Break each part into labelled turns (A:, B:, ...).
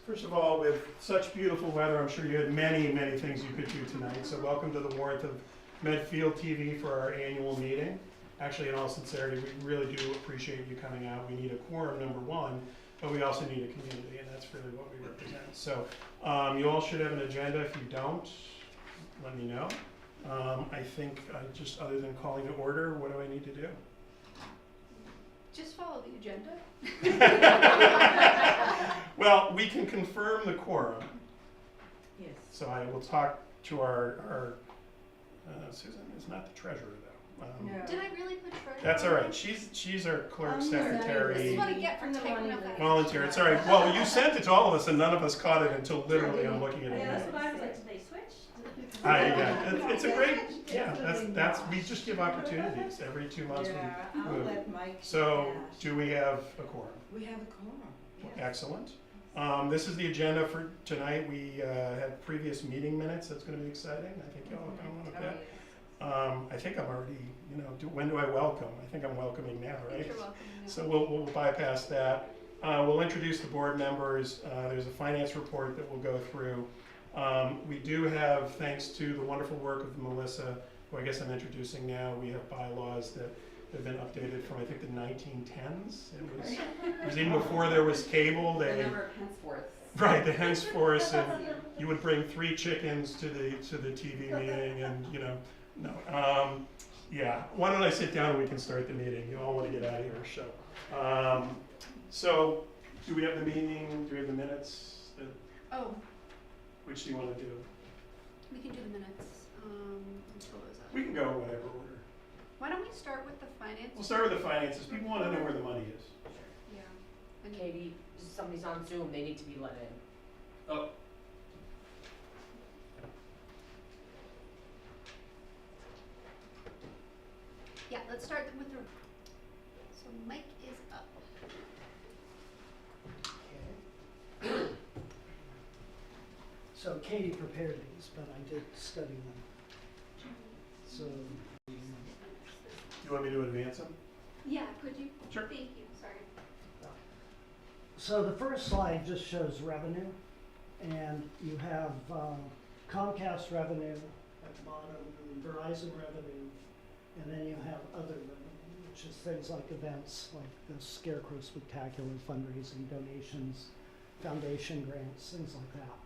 A: First of all, with such beautiful weather, I'm sure you had many, many things you could do tonight. So welcome to the warmth of Medfield TV for our annual meeting. Actually, in all sincerity, we really do appreciate you coming out. We need a quorum, number one, but we also need a community, and that's really what we represent. So you all should have an agenda. If you don't, let me know. I think just other than calling to order, what do I need to do?
B: Just follow the agenda.
A: Well, we can confirm the quorum.
C: Yes.
A: So I will talk to our Susan is not the treasurer though.
C: No.
B: Did I really put treasurer?
A: That's all right. She's our clerk
B: This is
A: secretary.
B: what I get for typing up that.
A: Volunteer. It's all right. Well, you sent it to all of us, and none of us caught it until literally I'm looking at it.
C: Yeah, that's
A: now.
C: what I was like, did they switch?
A: Yeah, it's a great, yeah, that's, we just give opportunities every 2 months.
C: Yeah,
A: we
C: I'll
A: move.
C: let Mike.
A: So,
C: ask.
A: do we have a quorum?
C: We have a quorum, yes.
A: Excellent. This is the agenda for tonight. We had previous meeting minutes. That's going to be exciting. I think y'all are going to want that. I think I'm already, when do I welcome? I think I'm welcoming now, right?
B: You're welcome.
A: So we'll bypass that. We'll introduce the board members. There's a finance report that we'll go through. We do have, thanks to the wonderful work of Melissa, who I guess I'm introducing now, we have bylaws that have been updated from I think the 1910s. It was even before there was cable.
D: The number of henceforth.
A: Right, the henceforth, and you would bring 3 chickens to the TV meeting, and no. Yeah, why don't I sit down and we can start the meeting? You all want to get out of here, so. So, do we have the meeting? Do we have the minutes?
B: Oh,
A: Which do you want to do?
B: we can do the minutes. Let's pull those up.
A: We can go whatever order.
B: Why don't we start with the finance?
A: We'll start with the finances. People want to know where the money is.
B: Yeah. And
D: Katie, somebody's on Zoom, they need to be let in.
A: Oh.
B: yeah, let's start with the. So Mike is up.
E: So Katie prepared these, but I did study them. So,
A: Do you want me to advance them?
B: Yeah, could you?
A: Sure.
B: Thank you. Sorry.
E: so the first slide just shows revenue, and you have Comcast revenue at the bottom, and Verizon revenue, and then you have other revenue, which is things like events, like the Scarecrow Spectacular, fundraising, donations, foundation grants, things like that.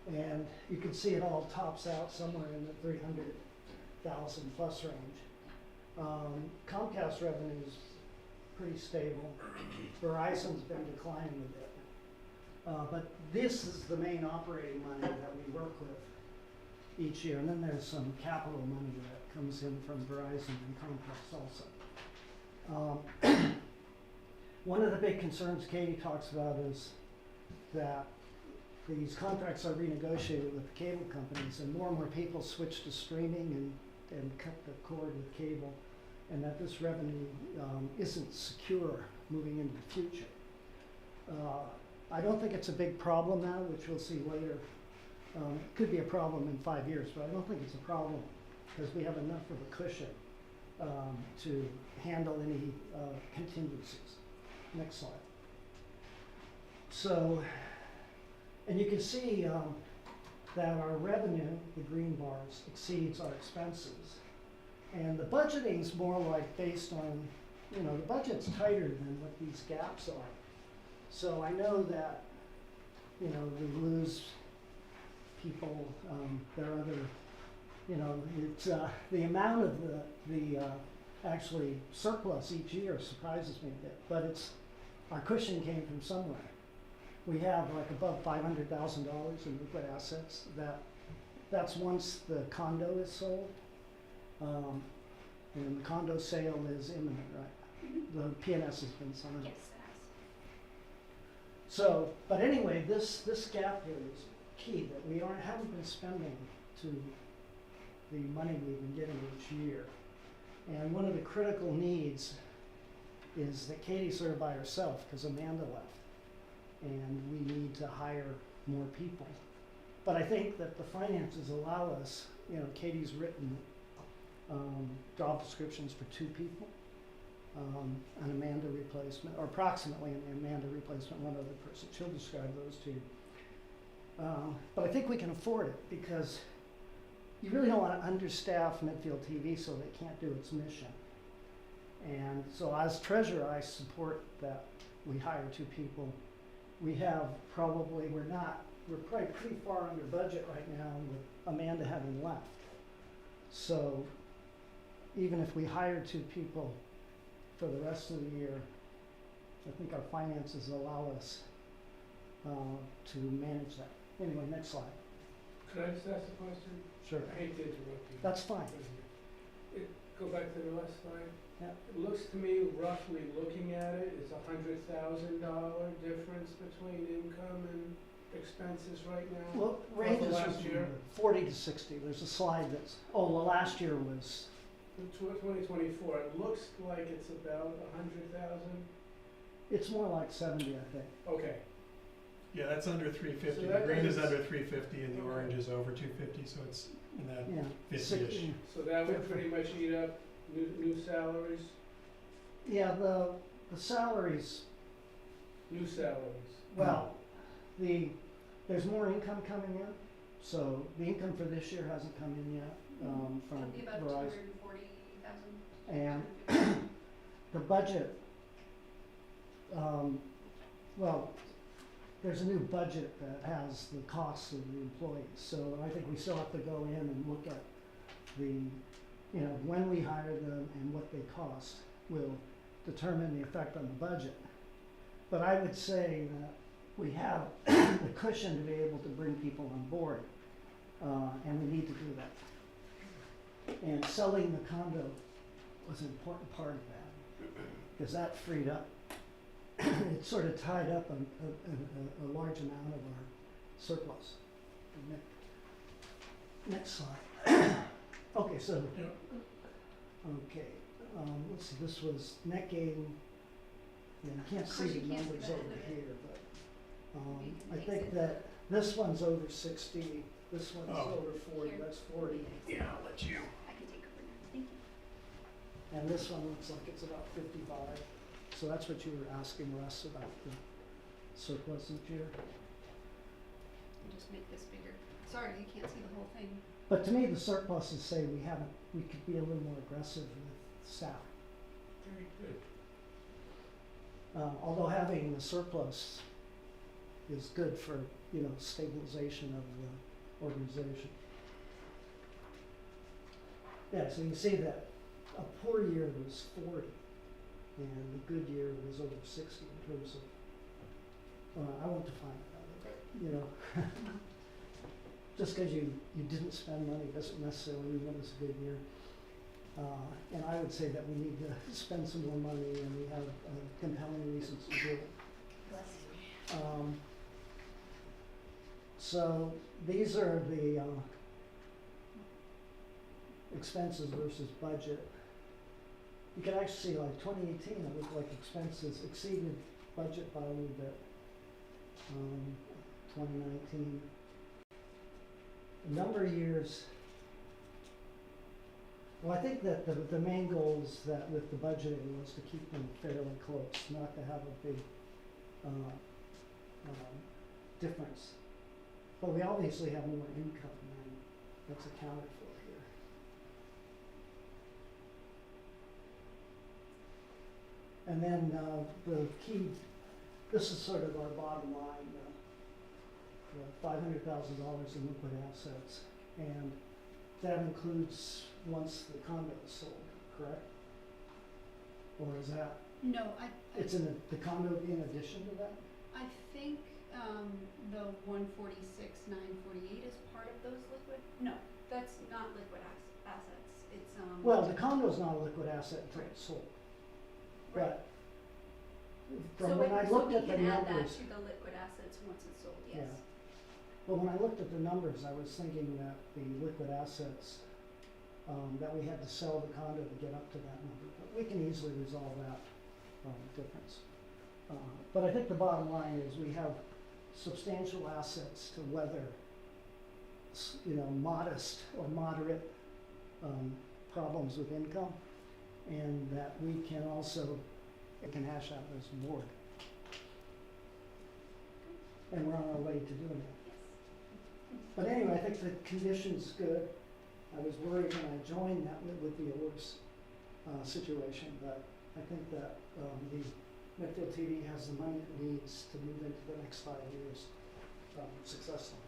E: And you can see it all tops out somewhere in the 300,000 plus range. Comcast revenue is pretty stable. Verizon's been declining a bit. But this is the main operating money that we work with each year. And then there's some capital money that comes in from Verizon and Comcast also. One of the big concerns Katie talks about is that these contracts are renegotiated with the cable companies, and more people switch to streaming and cut the cord with cable, and that this revenue isn't secure moving into the future. I don't think it's a big problem now, which we'll see later. It could be a problem in 5 years, but I don't think it's a problem because we have enough of a cushion to handle any contingencies. Next slide. So, and you can see that our revenue, the green bars, exceeds our expenses. And the budgeting's more like based on, the budget's tighter than what these gaps are. So I know that, we lose people, there are other, it's, the amount of the actually surplus each year surprises me a bit, but our cushion came from somewhere. We have like above $500,000 in liquid assets. That's once the condo is sold, and the condo sale is imminent, right? The PNS has been signed.
B: Yes, it has.
E: So, but anyway, this gap here is key, that we haven't been spending to the money we've been getting each year. And one of the critical needs is that Katie's there by herself because Amanda left. And we need to hire more people. But I think that the finances allow us, Katie's written job descriptions for 2 people, an Amanda replacement, or approximately an Amanda replacement, one other person. She'll describe those to you. But I think we can afford it because you really don't want to understaff Medfield TV so they can't do its mission. And so as treasurer, I support that we hire 2 people. We have probably, we're probably pretty far under budget right now with Amanda having left. So even if we hire 2 people for the rest of the year, I think our finances allow us to manage that. Anyway, next slide.
F: Could I just ask a question?
E: Sure.
F: I hate to interrupt you.
E: That's fine.
F: Go back to the last slide.
E: Yeah.
F: It looks to me, roughly looking at it, it's $100,000 difference between income and expenses right now.
E: Well, ranges
F: last year?
E: 40 to 60. There's a slide that's, oh, well, last year was,
F: 2024, it looks like it's about 100,000.
E: it's more like 70, I think.
F: Okay,
A: Yeah, that's under 350.
F: So
A: The
F: that
A: green is
F: is-
A: under 350 and the
F: Okay.
A: orange is over 250, so it's in that
E: Yeah.
A: 50-ish.
E: 60.
F: so that would pretty much eat up new salaries?
E: Yeah, the salaries,
F: New salaries.
E: well, there's more income coming in. So the income for this year hasn't come in yet from
B: It'll be about
E: Verizon.
B: 240,000.
E: And the budget, well, there's a new budget that has the costs of the employees. So I think we still have to go in and look at when we hire them and what they cost will determine the effect on the budget. But I would say that we have the cushion to be able to bring people on board, and we need to do that. And selling the condo was an important part of that, because that freed up, it sort of tied up a large amount of our surplus. Next slide. Okay, so,
A: Yep.
E: okay, let's see, this was net gain. Yeah, you can't
B: Of
E: see
B: course
E: the
B: you can't see
E: numbers
B: that
E: over
B: in there.
E: here, but
B: You can
E: I
B: mix
E: think
B: it.
E: that this one's over 60, this one's
A: Oh.
E: over 40,
B: Here.
E: that's 40.
A: Yeah, I'll let you.
B: I can take over now, thank you.
E: And this one looks like it's about 55. So that's what you were asking Russ about the surplus each year.
B: And just make this bigger. Sorry, you can't see the whole thing.
E: But to me, the surpluses say we could be a little more aggressive with staff.
F: Very good.
E: Although having the surplus is good for, stabilization of the organization. Yeah, so you see that a poor year was 40 and a good year was over 60 in terms of, I won't define it, just because you didn't spend money doesn't necessarily mean it was a good year. And I would say that we need to spend some more money and we have compelling reasons to do it. So these are the expenses versus budget. You can actually see like 2018, it looked like expenses exceeded budget by a little bit. 2019. A number of years. Well, I think that the main goals that with the budgeting was to keep them fairly close, not to have a big difference. But we obviously have more income than that's accounted for here. And then the key, this is sort of our bottom line, the $500,000 in liquid assets. And that includes once the condo is sold, correct? Or is that,
B: No,
E: it's in the condo in addition to that?
B: I think, the 146,948 is part of those liquid, no, that's not liquid assets, it's,
E: Well, the condo's not a liquid asset until it's sold.
B: Right.
E: But from when I looked at the
B: So we can add that
E: numbers,
B: to the liquid assets once it's sold, yes.
E: Yeah. Well, when I looked at the numbers, I was thinking that the liquid assets, that we had to sell the condo to get up to that number. But we can easily resolve that difference. But I think the bottom line is we have substantial assets to weather, modest or moderate problems with income, and that we can also hash out as a board. And we're on our way to doing that.
B: Yes.
E: But anyway, I think the condition's good. I was worried when I joined that with the oars situation, but I think that the Medfield TV has the money it needs to move into the next 5 years successfully.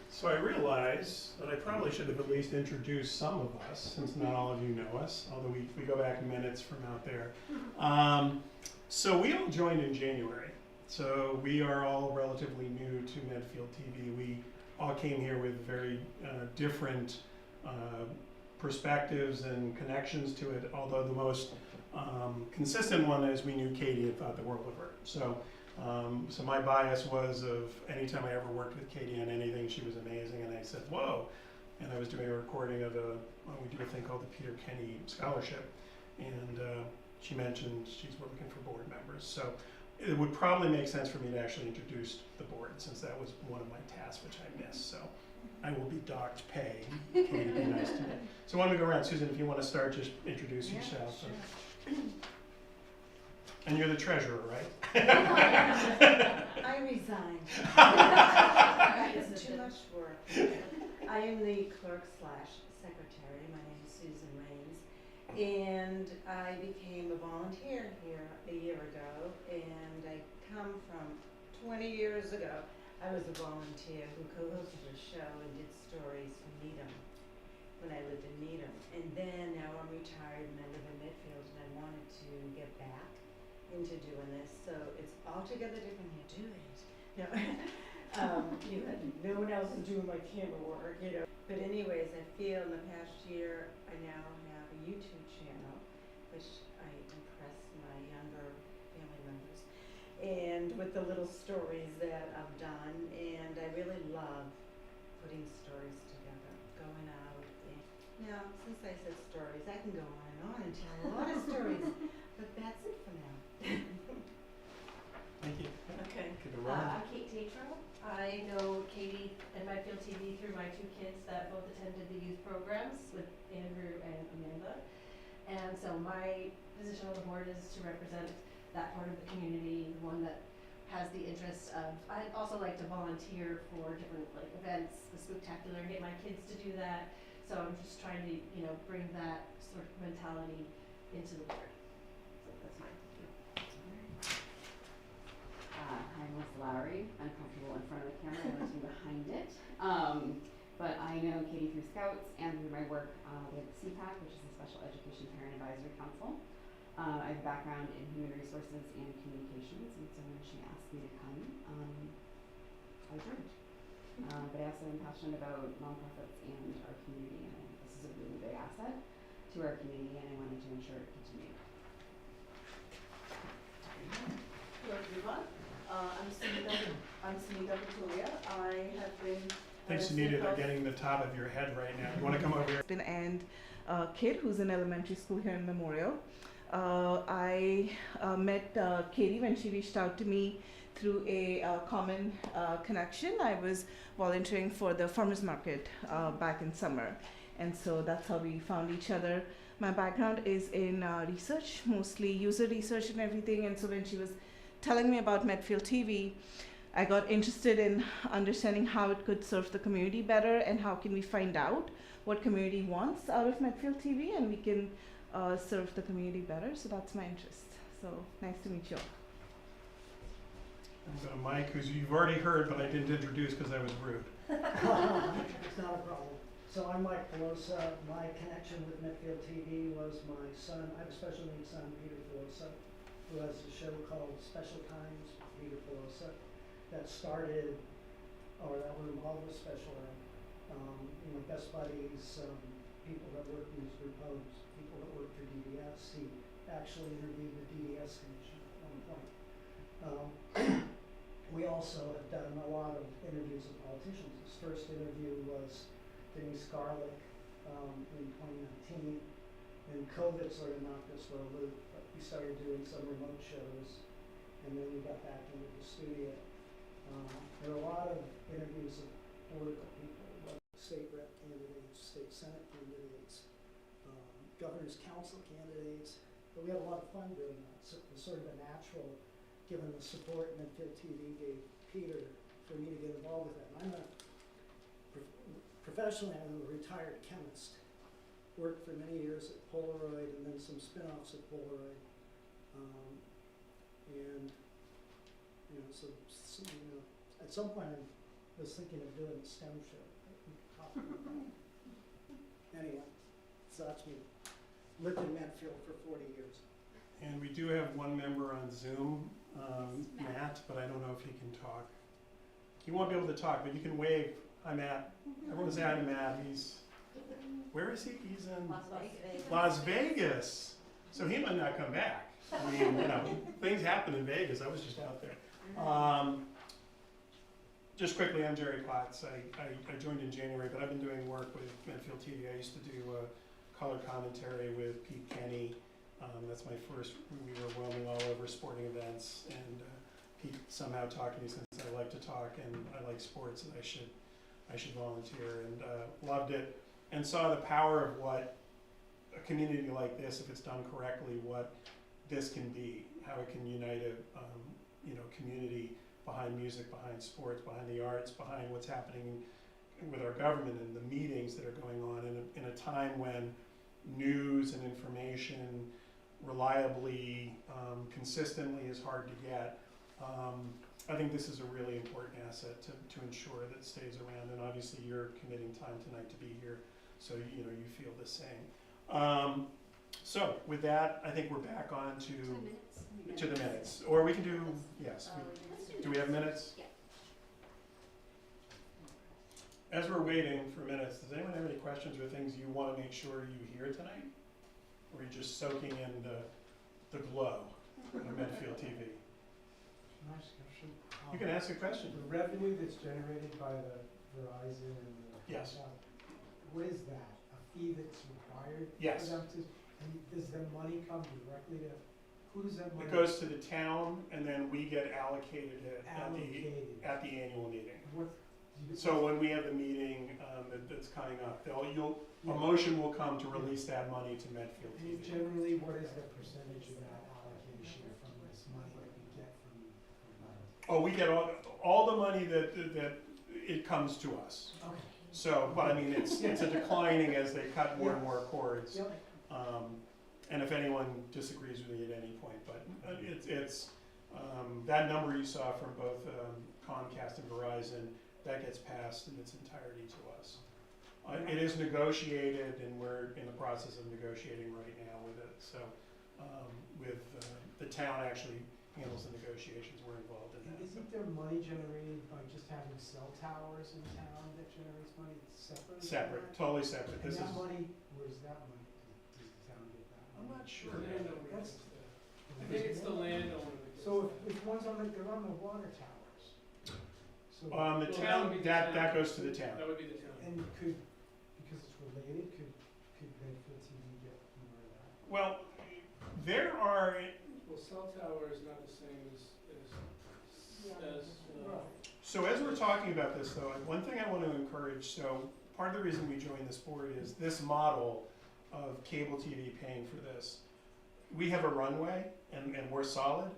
A: So I realize that I probably should have at least introduced some of us, since not all of you know us, although we go back minutes from out there. So we all joined in January. So we are all relatively new to Medfield TV. We all came here with very different perspectives and connections to it, although the most consistent one is we knew Katie and thought the world of her. So my bias was of anytime I ever worked with Katie on anything, she was amazing, and I said, whoa. And I was doing a recording of we do a thing called the Peter Kenny Scholarship, and she mentioned she's looking for board members. So it would probably make sense for me to actually introduce the board, since that was one of my tasks, which I missed. So I will be docked pay. Katie, be nice to me. So why don't we go around? Susan, if you want to start, just introduce yourself.
C: Sure.
A: And you're the treasurer, right?
C: I resigned. It's too much work. I am the clerk/secretary. My name is Susan Raines. And I became a volunteer here a year ago. And I come from 20 years ago. I was a volunteer who co-hosted a show and did stories from Needham when I lived in Needham. And then now I'm retired and I live in Medfield, and I wanted to get back into doing this. So it's altogether different. You do it. No, no one else is doing my camera work, you know. But anyways, I feel in the past year I now have a YouTube channel, which I impress my younger family members, and with the little stories that I've done. And I really love putting stories together, going out. And now, since I said stories, I can go on and tell a lot of stories, but that's it for now.
A: Thank you.
C: Okay.
A: Keep it rolling.
G: I'm Kate Tatro. I know Katie and Medfield TV through my two kids that both attended the youth programs with Andrew and Amanda. And so my position on the board is to represent that part of the community, the one that has the interest of, I'd also like to volunteer for different like events, the Spooktacular, and get my kids to do that. So I'm just trying to, bring that sort of mentality into the board. So that's mine.
H: I'm Melissa Lowry. I'm comfortable in front of the camera. I want to be behind it. But I know Katie through Scouts and through my work with CPAC, which is the Special Education Parent Advisory Council. I have a background in human resources and communications, and so when she asked me to come, I joined. But I also am passionate about nonprofits and our community, and I think this is a really big asset to our community, and I wanted to ensure it continued.
C: Hello everyone. I'm Sunita Batulia. I have been
A: Thanks, Sunita. They're getting the top of your head right now. You want to come over here?
I: And kid who's in elementary school here in Memorial. I met Katie when she reached out to me through a common connection. I was volunteering for the farmers market back in summer, and so that's how we found each other. My background is in research, mostly user research and everything, and so when she was telling me about Medfield TV, I got interested in understanding how it could serve the community better, and how can we find out what community wants out of Medfield TV, and we can serve the community better. So that's my interest. So nice to meet you all.
A: I've got a Mike, who's you've already heard, but I didn't introduce because I was rude.
E: It's not a problem. So I'm Mike Pelosa. My connection with Medfield TV was my son. I have a special needs son, Peter Pelosa, who has a show called Special Times with Peter Pelosa that started, or that were involved with special ed. Best buddies, people that work in these group homes, people that work for DDS. He actually interviewed the DDS commission at one point. We also have done a lot of interviews with politicians. His first interview was Denise Garlick in 2019. And COVID sort of knocked us for a loop, but we started doing some remote shows, and then we got back into the studio. There are a lot of interviews of political people, like state rep candidates, state senate candidates, governor's council candidates, but we had a lot of fun doing that. So it was sort of a natural, given the support Medfield TV gave Peter, for me to get involved with that. And I'm a professionally, I'm a retired chemist. Worked for many years at Polaroid and then some spin-offs at Polaroid. And, you know, at some point I was thinking of doing a STEM show. Anyway, so that's me. Lived in Medfield for 40 years.
A: And we do have one member on Zoom, Matt, but I don't know if he can talk. He won't be able to talk, but you can wave. Hi, Matt. Everyone say hi to Matt. Where is he? He's in Las Vegas. So he might not come back. I mean, you know, things happen in Vegas. I was just out there. Just quickly, I'm Jerry Potts. I joined in January, but I've been doing work with Medfield TV. I used to do color commentary with Pete Kenny. That's my first. We were roaming all over sporting events, and Pete somehow talked to me since I like to talk and I like sports, and I should volunteer, and loved it, and saw the power of what a community like this, if it's done correctly, what this can be, how it can unite a community behind music, behind sports, behind the arts, behind what's happening with our government and the meetings that are going on in a time when news and information reliably, consistently is hard to get. I think this is a really important asset to ensure that it stays around, and obviously you're committing time tonight to be here, so you feel the same. So with that, I think we're back on to the minutes, or we can do, yes. Do we have minutes?
B: Yeah.
A: As we're waiting for minutes, does anyone have any questions or things you want to make sure you hear tonight? Or are you just soaking in the glow of Medfield TV?
F: Can I ask a question?
A: You can ask a question.
F: The revenue that's generated by the Verizon and the
A: Yes.
F: What is that? A fee that's required
A: Yes.
F: for them to? And does the money come directly to? Who does that money?
A: It goes to the town, and then we get allocated it
F: allocated?
A: at the annual meeting.
F: What?
A: So when we have the meeting that's coming up, a motion will come to release that money to Medfield
F: And
A: TV.
F: generally, what is the percentage of that allocation from this money that we get from?
A: Oh, we get all the money that it comes to us.
F: Okay.
A: So, but I mean, it's a declining as they cut more and more cords.
F: Yep.
A: And if anyone disagrees with me at any point, but it's that number you saw from both Comcast and Verizon, that gets passed in its entirety to us. It is negotiated, and we're in the process of negotiating right now with it. So, the town actually handles the negotiations. We're involved in that.
F: Isn't there money generated by just having cell towers in town that generates money separate?
A: Separate, totally separate.
F: And
A: This
F: that
A: is.
F: money, where's that money? Does the town get that
A: I'm
F: money?
A: not sure.
F: That's-
J: I think it's the landowner. that gets
F: So
J: that.
F: if one's on they're on the water towers. So,
A: The
J: Well, that
A: town,
J: would be the
A: that
J: town.
A: goes to the town.
J: That would be the town.
F: and because it's related, could Medfield TV get more of that?
A: Well, there are,
J: Well, cell tower is not the same as
F: Right.
A: so as we're talking about this though, one thing I want to encourage, so part of the reason we joined this board is this model of cable TV paying for this. We have a runway and we're solid,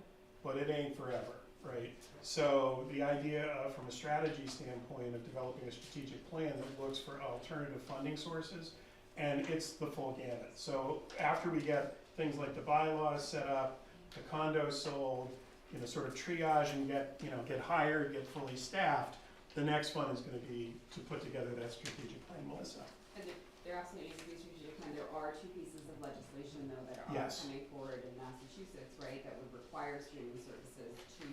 A: but it ain't forever, right? So the idea of, from a strategy standpoint, of developing a strategic plan that looks for alternative funding sources, and it's the full gamut. So after we get things like the bylaws set up, the condos sold, sort of triage and get hired, get fully staffed, the next one is gonna be to put together that strategic plan. Melissa?
H: And there absolutely needs to be a strategic plan. There are two pieces of legislation though that are
A: Yes.
H: coming forward in Massachusetts, right, that would require streaming services to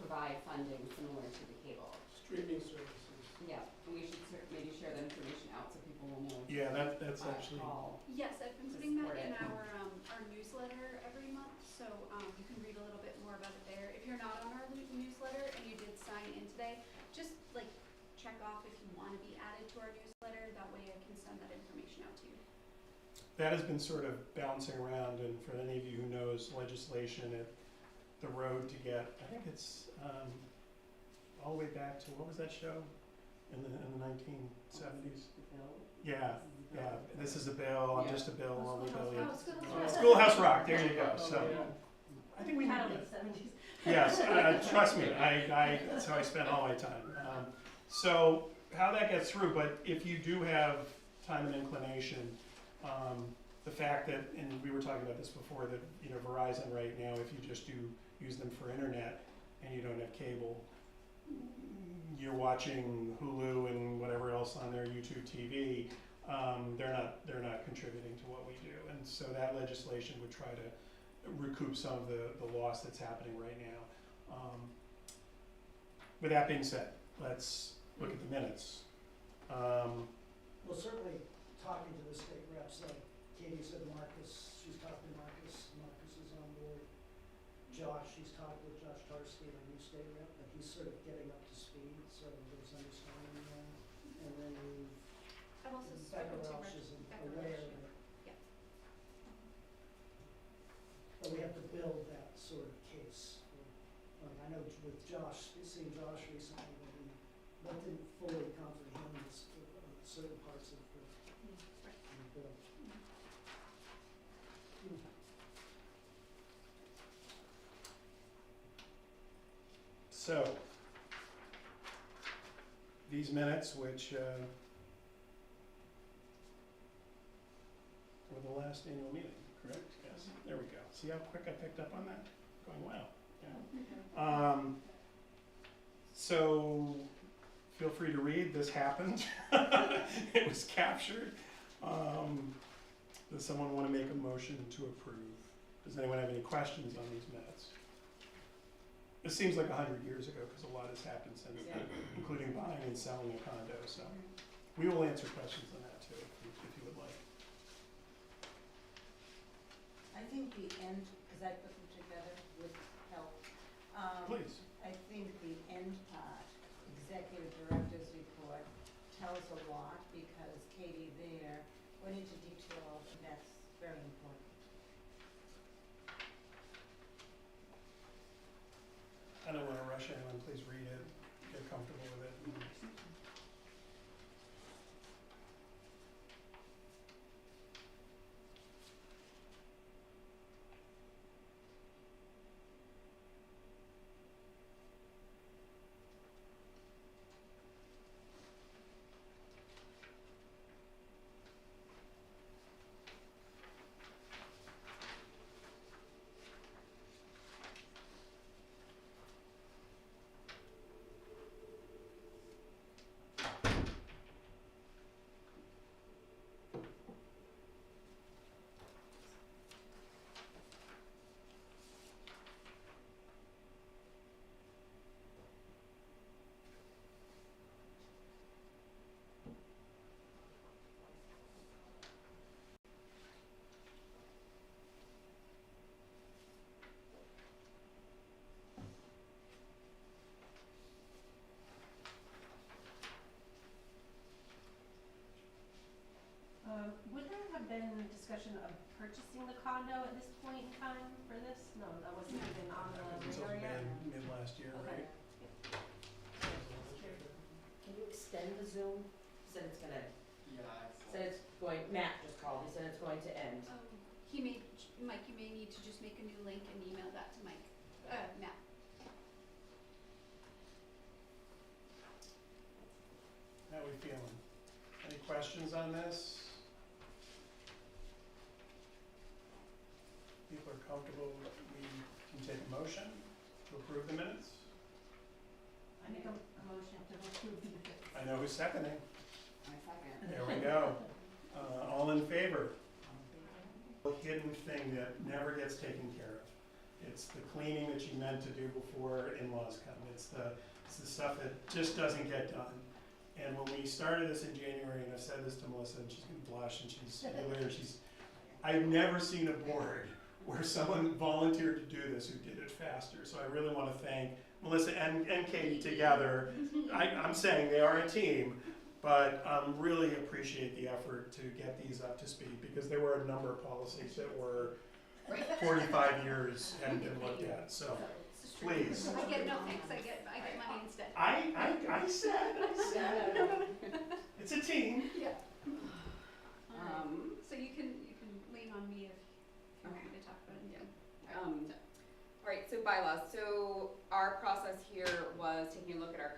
H: provide funding similar to the cable.
J: streaming services.
H: Yeah, and we should maybe share that information out so people will know.
A: Yeah, that's actually,
H: Call.
B: Yes, I've been
H: To
B: putting that
H: support
B: in
H: it.
B: our newsletter every month, so you can read a little bit more about it there. If you're not on our newsletter and you did sign in today, just check off if you want to be added to our newsletter. That way I can send that information out to you.
A: that has been sort of bouncing around, and for any of you who knows legislation, the road to get, I think it's all the way back to, what was that show in the 1970s? Yeah, this is a bill, I'm just a bill, only bill.
B: Oh, Schoolhouse Rock.
A: Schoolhouse Rock, there you go,
J: Oh,
A: so,
J: yeah.
A: I think we need,
G: Kind of late seventies.
A: yes, trust me, that's how I spend all my time. So, how that gets through, but if you do have time and inclination, the fact that, and we were talking about this before, that, you know, Verizon right now, if you just use them for internet and you don't have cable, you're watching Hulu and whatever else on their YouTube TV, they're not contributing to what we do. And so that legislation would try to recoup some of the loss that's happening right now. With that being said, let's look at the minutes.
E: Well, certainly talking to the state reps, like Katie said, Marcus, she's talking to Marcus, Marcus is on board. Josh, she's talked with Josh Tarski, our new state rep, but he's sort of getting up to speed, so there's understanding there. And then
B: I've also
E: Becca
B: spoken to
E: Welsh
B: Rich.
E: is
B: Becca
E: aware
B: Welsh.
E: of it.
B: Yeah.
E: But we have to build that sort of case. Like, I know with Josh, seeing Josh recently, that didn't fully comprehend this, certain parts of the bill.
A: So, these minutes, which were the last annual meeting, correct? Yes. There we go. See how quick I picked up on that? Going well. Yeah. So, feel free to read. This happened. It was captured. Does someone want to make a motion to approve? Does anyone have any questions on these minutes? It seems like 100 years ago because a lot has happened since then, including buying and selling a condo. So we will answer questions on that too, if you would like.
C: I think the end, because I put them together with help.
A: Please.
C: I think the end part, executive director's report, tells a lot because Katie there went into detail, and that's very important.
A: I don't want to rush anyone. Please read it, get comfortable with it.
G: Would there have been discussion of purchasing the condo at this point in time for this? No, that wasn't even on the
A: Until
G: radar yet?
A: mid last year,
G: Okay.
A: right?
D: Can you extend the Zoom? Said it's gonna,
J: Yeah.
D: said it's going, Matt just called, he said it's going to end.
B: Mike, you may need to just make a new link and email that to Mike, Matt.
A: How are we feeling? Any questions on this? People are comfortable, we can take a motion to approve the minutes?
G: I make a motion to approve the minutes.
A: I know who's seconding.
H: My second.
A: There we go. All in favor? A hidden thing that never gets taken care of. It's the cleaning that you meant to do before in-laws come. It's the stuff that just doesn't get done. And when we started this in January, and I said this to Melissa, and she's gonna blush, and I've never seen a board where someone volunteered to do this who did it faster. So I really want to thank Melissa and Katie together. I'm saying they are a team, but really appreciate the effort to get these up to speed because there were a number of policies that were 45 years hadn't been looked at. So please.
B: I get no thanks, I get money instead.
A: I said. It's a team.
B: Yeah. So you can lean on me if you want me to talk about anything.
H: All right, so bylaws. So our process here was taking a look at our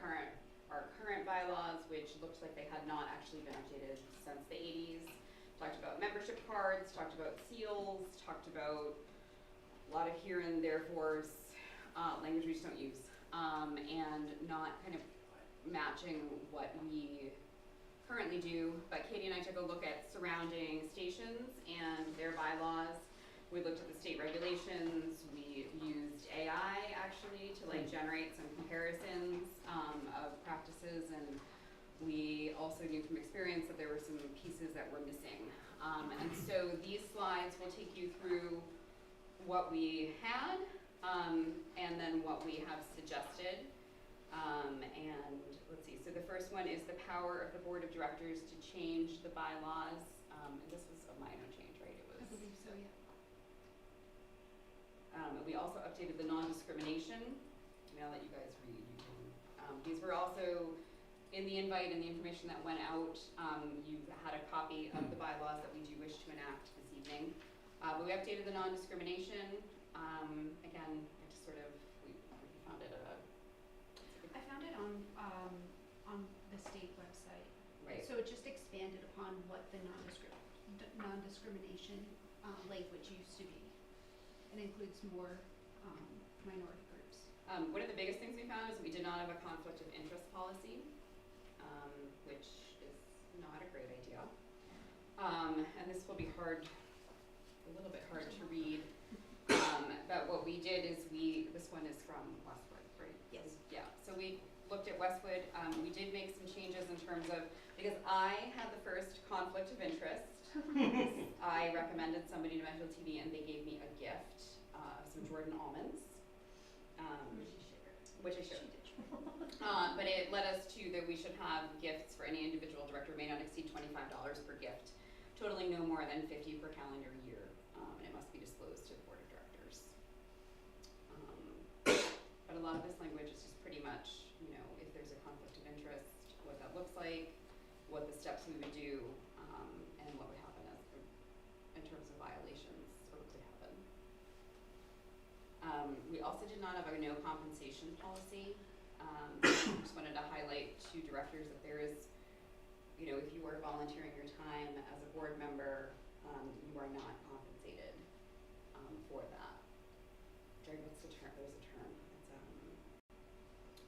H: our current bylaws, which looked like they had not actually been updated since the 80s. Talked about membership cards, talked about seals, talked about a lot of here and therefores, language we just don't use, and not kind of matching what we currently do. But Katie and I took a look at surrounding stations and their bylaws. We looked at the state regulations. We used AI actually to like generate some comparisons of practices, and we also knew from experience that there were some pieces that were missing. And so these slides will take you through what we had and then what we have suggested. And let's see, so the first one is the power of the board of directors to change the bylaws. And this was a minor change, right? It was.
B: I believe so, yeah.
H: We also updated the non-discrimination. I'll let you guys read. These were also in the invite and the information that went out. You had a copy of the bylaws that we do wish to enact this evening. But we updated the non-discrimination. Again, I just sort of, we found it
B: I found it on the state website.
H: right.
B: So it just expanded upon what the non-discrimination language used to be. It includes more minority groups.
H: One of the biggest things we found is we did not have a conflict of interest policy, which is not a great idea. And this will be a little bit hard to read. But what we did is this one is from Westwood, right?
B: Yes.
H: Yeah, so we looked at Westwood. We did make some changes in terms of, because I had the first conflict of interest. I recommended somebody to Medfield TV and they gave me a gift of some Jordan almonds. Which I shared. But it led us to that we should have gifts for any individual director may not exceed $25 per gift, totaling no more than 50 per calendar year, and it must be disclosed to the board of directors. But a lot of this language is just pretty much, if there's a conflict of interest, what that looks like, what the steps we would do, and what would happen in terms of violations or what could happen. We also did not have a no compensation policy. Just wanted to highlight to directors that there is, if you are volunteering your time as a board member, you are not compensated for that. Sorry, what's the term? There's a term.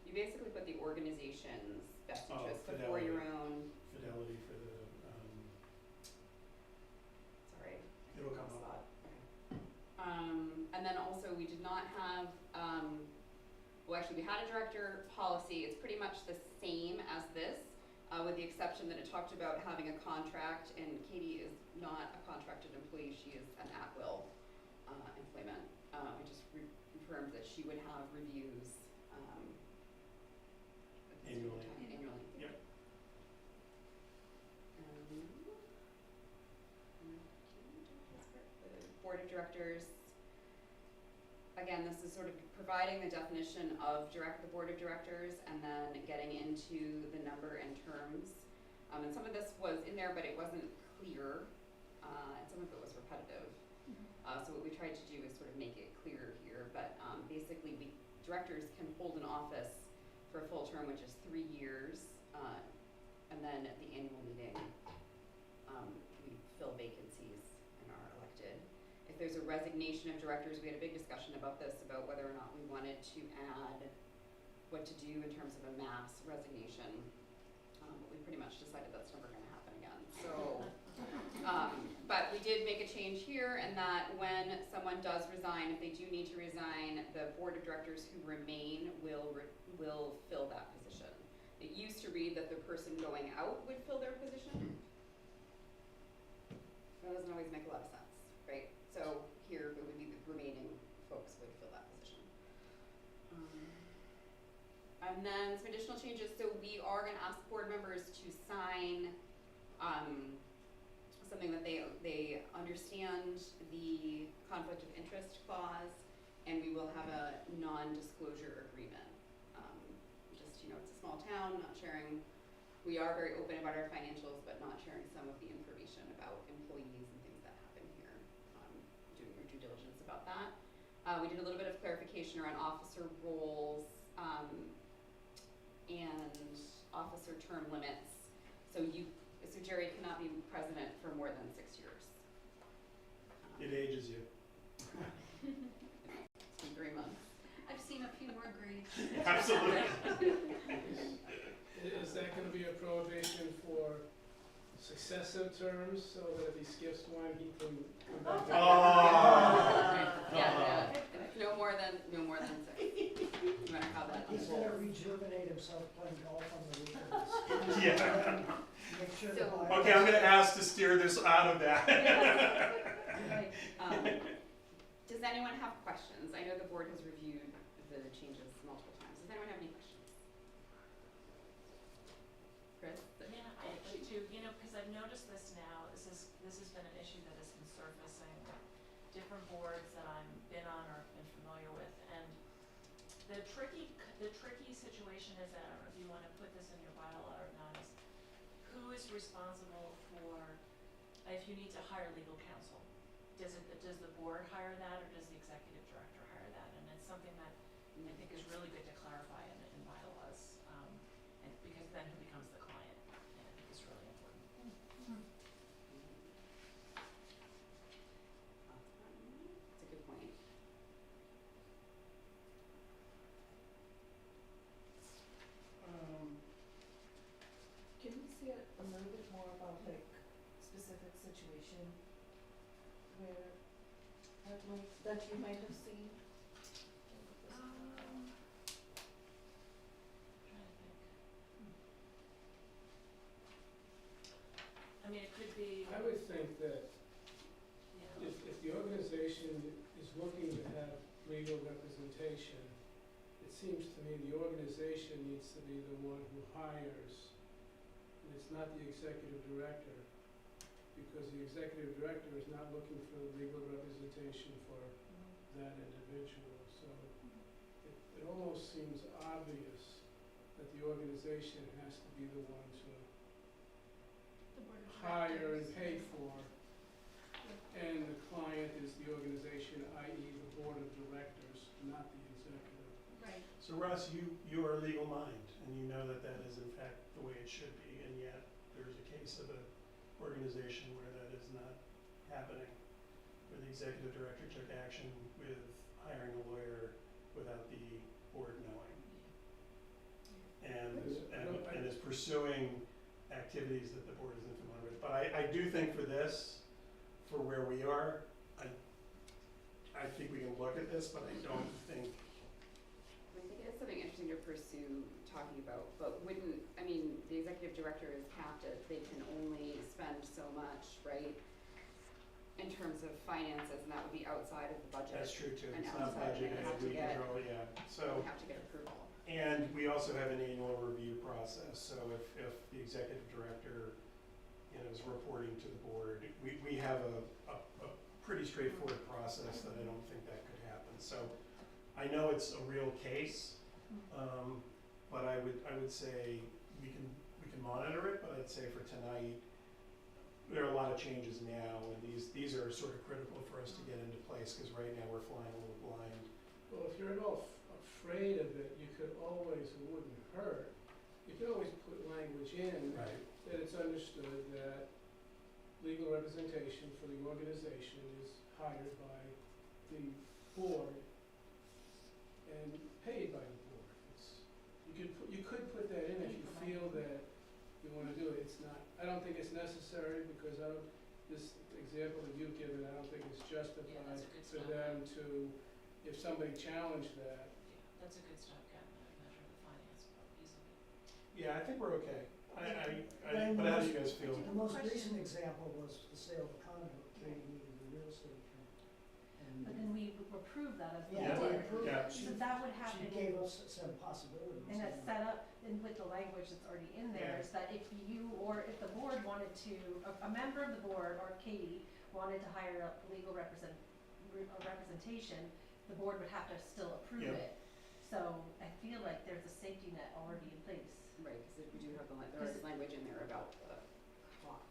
H: You basically put the organization's best interest before your own.
A: Fidelity for the,
H: Sorry.
A: it'll come up.
H: And then also we did not have, well actually we had a director policy. It's pretty much the same as this, with the exception that it talked about having a contract, and Katie is not a contracted employee, she is an at-will employment. I just confirmed that she would have reviews
A: Annually.
H: Yep. The board of directors, again, this is sort of providing the definition of the board of directors and then getting into the number and terms. And some of this was in there, but it wasn't clear, and some of it was repetitive. So what we tried to do is sort of make it clear here, but basically directors can hold an office for a full term, which is 3 years, and then at the annual meeting, we fill vacancies and are elected. If there's a resignation of directors, we had a big discussion about this, about whether or not we wanted to add what to do in terms of a mass resignation. But we pretty much decided that's never going to happen again. So, but we did make a change here, and that when someone does resign, if they do need to resign, the board of directors who remain will fill that position. It used to read that the person going out would fill their position. That doesn't always make a lot of sense, right? So here it would be the remaining folks would fill that position. And then some additional changes. So we are going to ask board members to sign something that they understand the conflict of interest clause, and we will have a non-disclosure agreement. Just, it's a small town, not sharing. We are very open about our financials, but not sharing some of the information about employees and things that happen here. Doing our due diligence about that. We did a little bit of clarification around officer roles, and officer term limits. So Jerry cannot be president for more than 6 years.
A: It ages you.
H: It's been 3 months.
B: I've seen a few more grades.
A: Absolutely.
J: Is that gonna be a prohibition for successive terms, so that if he skips one, he can come back?
H: Yeah, no more than 6. No matter how that
E: He's gonna
H: unfolds.
E: rejuvenate himself playing golf on the weekends.
A: Yeah.
E: Make sure
H: So-
E: the
A: Okay, I'm gonna ask to steer this out of that.
G: Like,
H: Does anyone have questions? I know the board has reviewed the changes multiple times. Does anyone have any questions? Chris?
K: Yeah, I actually too, because I've noticed this now, this has been an issue that has been surfacing with different boards that I've been on or been familiar with, and the tricky situation is, I don't know if you wanna put this in your bylaw or not, is who is responsible for, if you need to hire legal counsel? Does the board hire that, or does the executive director hire that? And it's something that I think is really good to clarify in bylaws, and because then who becomes the client, I think is really important.
H: That's a good point.
I: Can we say a little bit more about like specific situation where that you might have seen?
K: Trying to think. I mean, it could be,
J: I would think that
K: yeah,
J: if the organization is looking to have legal representation, it seems to me the organization needs to be the one who hires, and it's not the executive director, because the executive director is not looking for legal representation for that individual. So it almost seems obvious that the organization has to be the one to
B: The board of
J: hire and
B: directors.
J: pay for, and the client is the organization, i.e. the board of directors, not the executive.
B: Right.
A: So Russ, you are a legal mind, and you know that that is in fact the way it should be, and yet there's a case of an organization where that is not happening, where the executive director took action with hiring a lawyer without the board knowing, and is pursuing activities that the board isn't familiar with. But I do think for this, for where we are, I think we can look at this, but I don't think.
H: I think it is something interesting to pursue talking about, but the executive director is capped at, they can only spend so much, right? In terms of finances, and that would be outside of the budget.
A: That's true too,
H: And
A: it's not
H: outside,
A: budgeted,
H: they have to
A: we
H: get-
A: control it, yeah, so.
H: They have to get approval.
A: And we also have an annual review process, so if the executive director, is reporting to the board, we have a pretty straightforward process that I don't think that could happen. So I know it's a real case, but I would say we can monitor it, but I'd say for tonight, there are a lot of changes now, and these are sort of critical for us to get into place, because right now we're flying a little blind.
J: Well, if you're at all afraid of it, you could always, it wouldn't hurt, you could always put language in
A: Right.
J: that it's understood that legal representation for the organization is hired by the board and paid by the board. You could put that in if you feel that you wanna do it. It's not, I don't think it's necessary, because this example that you've given, I don't think it's justified
K: that's a good
J: for
K: start.
J: them to, if somebody challenged that.
K: yeah, that's a good stopgap measure of the finance easily.
A: Yeah, I think we're okay.
E: But
A: But how do you guys feel?
E: The most recent example was the sale of a condo, Katie needed a real estate attorney.
G: But
E: And
G: then we approved that as well.
A: Yeah,
E: we
G: did.
E: approved
A: yeah.
E: it.
G: So that would
E: She
G: happen,
E: gave us some possibilities.
G: and it's set up in with the language that's already in there,
A: Yeah.
G: is that if you, or if the board wanted to, a member of the board, or Katie, wanted to hire a legal representation, the board would have to still approve
A: Yep.
G: it. So I feel like there's a safety net already in place.
H: Right, because we do have there is language in there about the cost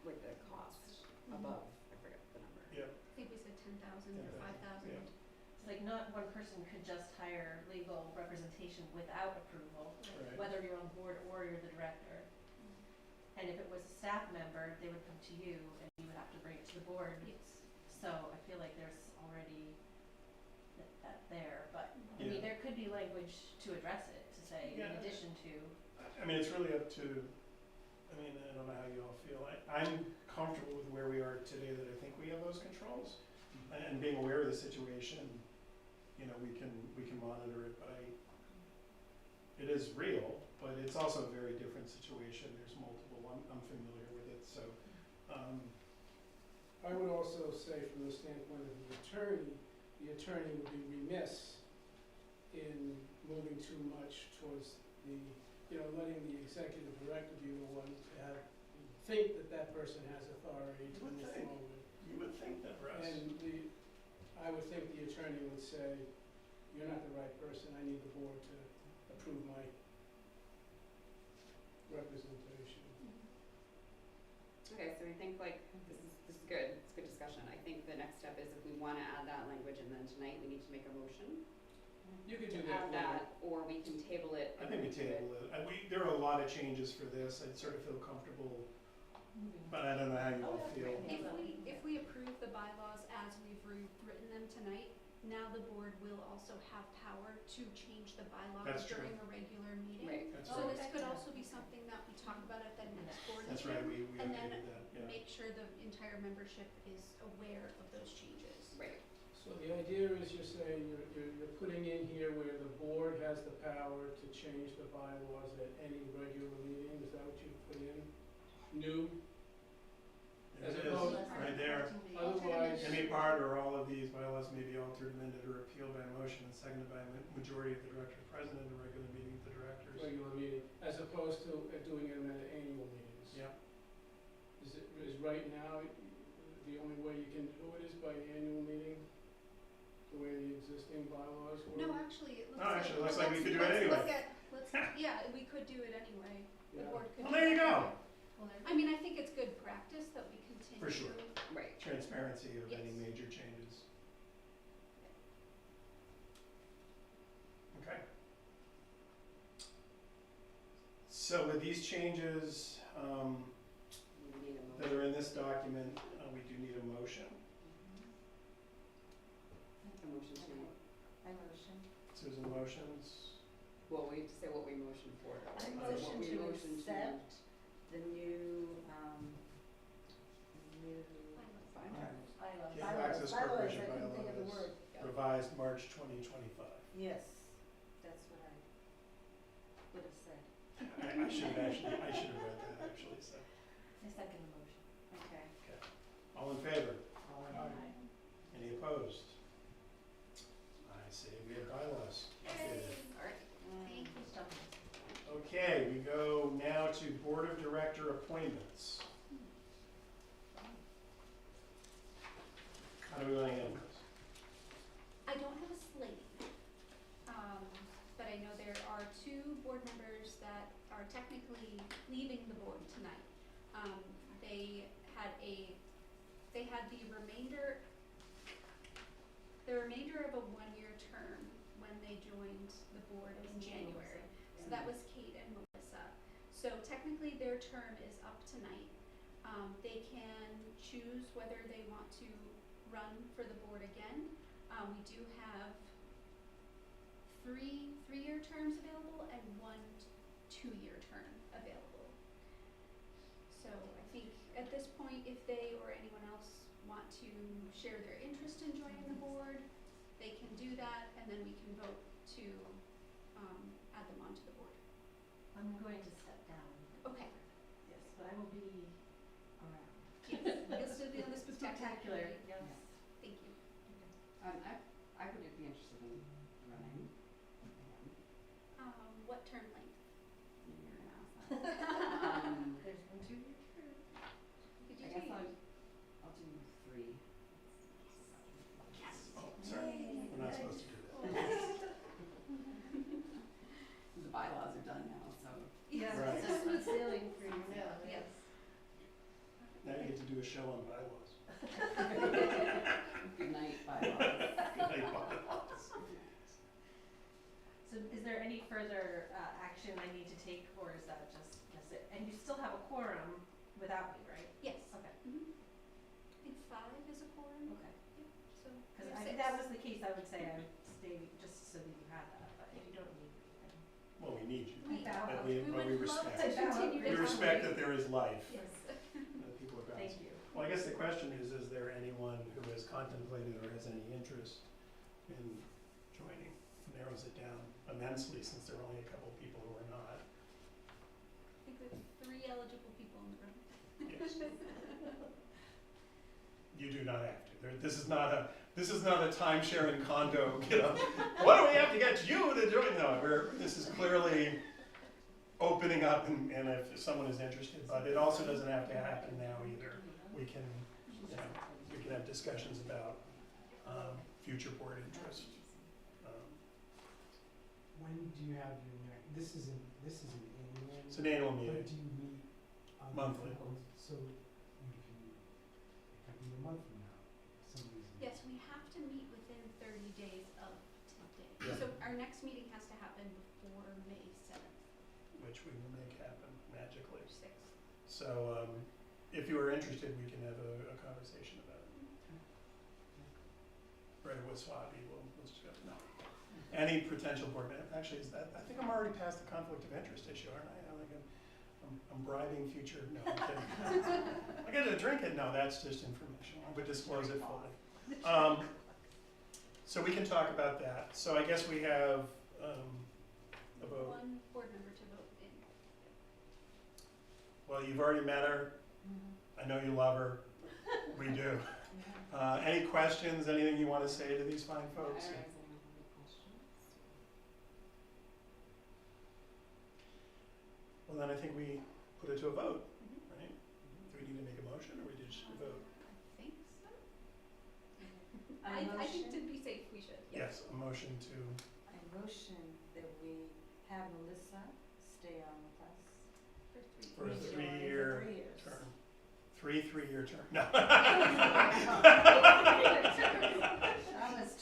H: above, I forget the number.
A: Yep.
B: I think we said 10,000 or
A: Yeah.
B: 5,000.
G: So like not one person could just hire legal representation without approval,
A: Right.
G: whether you're on board or you're the director. And if it was a staff member, they would come to you and you would have to bring it to the board.
B: Yes.
G: So I feel like there's already that there, but I
A: Yeah.
G: mean, there could be language to address it, to say in
A: Yeah.
G: addition to.
A: I mean, it's really up to, I mean, I don't know how you all feel. I'm comfortable with where we are today, that I think we have those controls. And being aware of the situation, you know, we can monitor it, but it is real, but it's also a very different situation. There's multiple, I'm familiar with it, so,
J: I would also say from the standpoint of the attorney would be remiss in moving too much towards the, letting the executive director be the one to think that that person has authority to move forward.
A: you would think that, Russ.
J: And I would think the attorney would say, you're not the right person, I need the board to approve my representation.
H: Okay, so we think like, this is good, it's good discussion. I think the next step is if we wanna add that language and then tonight we need to make a motion
J: You could
H: to
J: do that.
H: add that, or we can table it.
A: I think we table it. There are a lot of changes for this. I'd sort of feel comfortable, but I don't know how you all feel.
B: If we approve the bylaws as we've written them tonight, now the board will also have power to change the bylaws
A: That's true.
B: during a regular meeting.
H: Right.
A: That's
B: So
A: right.
B: this could also be something that we talk about at the next board
A: That's
B: meeting.
A: right, we
B: And then
A: updated that, yeah.
B: make sure the entire membership is aware of those changes.
H: Right.
J: So the idea is you're saying you're putting in here where the board has the power to change the bylaws at any regular meeting, is that what you put in? New?
A: There
J: As
A: it is,
J: opposed-
A: right there.
J: Otherwise,
A: Any part or all of these bylaws may be altered, amended, or repealed by a motion and seconded by a majority of the director president in a regular meeting of the directors.
J: regular meeting, as opposed to doing them at annual meetings.
A: Yeah.
J: Is right now, the only way you can do it is by annual meeting? The way the existing bylaws work?
B: No, actually, it looks
A: No,
B: like.
A: actually, it looks like we
B: let's-
A: could do it
B: let's
A: anyway.
B: look at- yeah, we could do it anyway. The
J: Yeah.
B: board could.
A: Well,
B: do
A: there
B: it
A: you go.
B: anyway. I mean, I think it's good practice that we continue.
A: For sure.
H: Right.
A: Transparency of any
B: Yes.
A: major changes. Okay. So with these changes,
H: We need a
A: that
H: motion.
A: are in this document, we do need a motion.
H: A motion to,
C: I motion.
A: Susan motions.
H: well, we have to say what we motion for though.
C: I
H: right? So
C: motion
H: what we
C: to
H: motion
C: accept the new,
A: Cable Access Corporation
C: I couldn't think of the
A: bylaws.
C: word.
A: Revised March 2025.
C: Yes, that's what I would have said.
A: I should have read that actually, so.
G: I second the motion.
C: Okay.
A: All in favor?
F: Aye.
A: Any opposed? I say we have bylaws updated.
H: Alright.
B: Thank you.
A: Okay, we go now to Board of Director appointments. How do we want to handle this?
B: I don't have a slate, but I know there are two board members that are technically leaving the board tonight. They had the remainder of a one-year term when they joined the board in January. So that was Kate and Melissa. So technically their term is up tonight. They can choose whether they want to run for the board again. We do have three-year terms available and one 2-year term available. So I think at this point, if they or anyone else want to share their interest in joining the board, they can do that, and then we can vote to add them onto the board.
G: I'm going to step down.
B: Okay.
G: Yes, but I will be around.
B: Yes, you'll still be on the spectacular.
G: Yes.
B: Thank you.
H: I would be interested in running.
B: What term length?
H: You're gonna ask that.
G: There's 1 2-year term.
B: Could
H: I
B: you
H: guess
B: do?
H: I'll do 3.
A: Oh, sorry, we're not supposed to do that.
H: The bylaws are done now, so.
B: Yes.
A: Right.
G: It's smooth sailing for you now.
B: Yes.
A: Now you get to do a show on bylaws.
H: Good night, bylaws.
A: Good night, bylaws.
G: case, I would say I would stay just so that you had that, but if you don't need me, then.
A: Well, we need you.
B: We,
A: But
B: we
A: we
B: would love
A: respect.
B: to continue
A: We
B: to
A: respect that there is life.
B: Yes.
A: That people are
G: Thank
A: bouncing.
G: you.
A: Well, I guess the question is there anyone who has contemplated or has any interest in joining? Narrows it down immensely since there are only a couple people who are not.
B: I think we have 3 eligible people in the room.
A: Yes. You do not have to. This is not a time-sharing condo, you know. What do we have to get you to join? No, this is clearly opening up and if someone is interested, but it also doesn't have to happen now either. We can, you know, we can have discussions about future board interest.
L: When do you have your this is an annual?
A: It's an annual meeting.
L: But do you meet
A: Monthly.
L: So it could be a month from now. For some reason.
B: Yes, we have to meet within 30 days of today.
A: Yeah.
B: So our next meeting has to happen before May 7th
A: Which we will make happen magically.
B: or 6th.
A: So if you are interested, we can have a conversation about it. Right with Swabi, we'll just go, no. Any potential board member, actually, is that, I think I'm already past the conflict of interest issue, aren't I? I'm bribing future, no, I'm kidding. I get to drink it, no, that's just informational, I would disclose it fully. So we can talk about that. So I guess we have a vote.
B: 1 board member to vote in.
A: Well, you've already met her, I know you love her, we do. Any questions, anything you want to say to these fine folks?
H: Does anyone have any questions?
A: Well, then I think we put it to a vote, right? Do we need to make a motion or we just vote?
B: I think so.
C: I
B: I think to
C: motion,
B: be safe, we should.
A: Yes, a motion to,
C: I motion that we have Melissa stay on with us.
B: For 3
A: for a
B: years.
A: 3-year
C: 3 years.
A: term. 3-3-year term, no.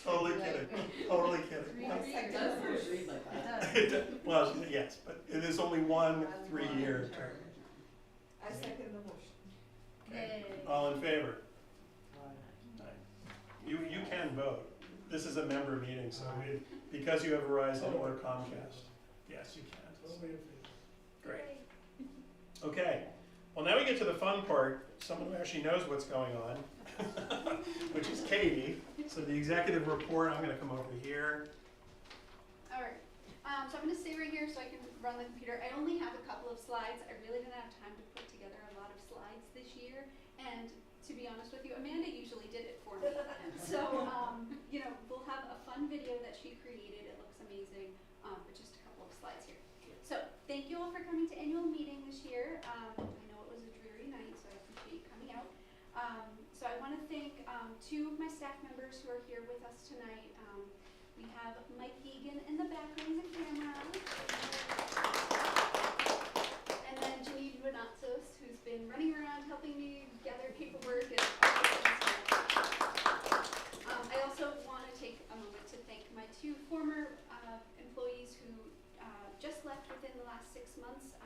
A: Totally kidding, totally kidding.
H: It does read like that.
A: It does- Well, yes, but it is only 1 3-year term.
C: I second the motion.
A: Okay.
B: Yay.
A: All in favor?
E: Aye.
A: Aye. You can vote. This is a member meeting, so because you have Verizon or Comcast, yes, you can. Great. Okay, well now we get to the fun part, someone who actually knows what's going on, which is Katie. So the executive report, I'm gonna come over here.
B: All right. So I'm going to stay right here so I can run the computer. I only have a couple of slides. I really didn't have time to put together a lot of slides this year. And to be honest with you, Amanda usually did it for me. So, you know, we'll have a fun video that she created. It looks amazing, but just a couple of slides here. So thank you all for coming to annual meeting this year. I know it was a dreary night, so I appreciate you coming out. So I want to thank 2 of my staff members who are here with us tonight. We have Mike Egan in the back running the camera. And then Janine Renatos, who's been running around helping me gather paperwork and all that stuff. I also want to take a moment to thank my 2 former employees who just left within the last 6 months.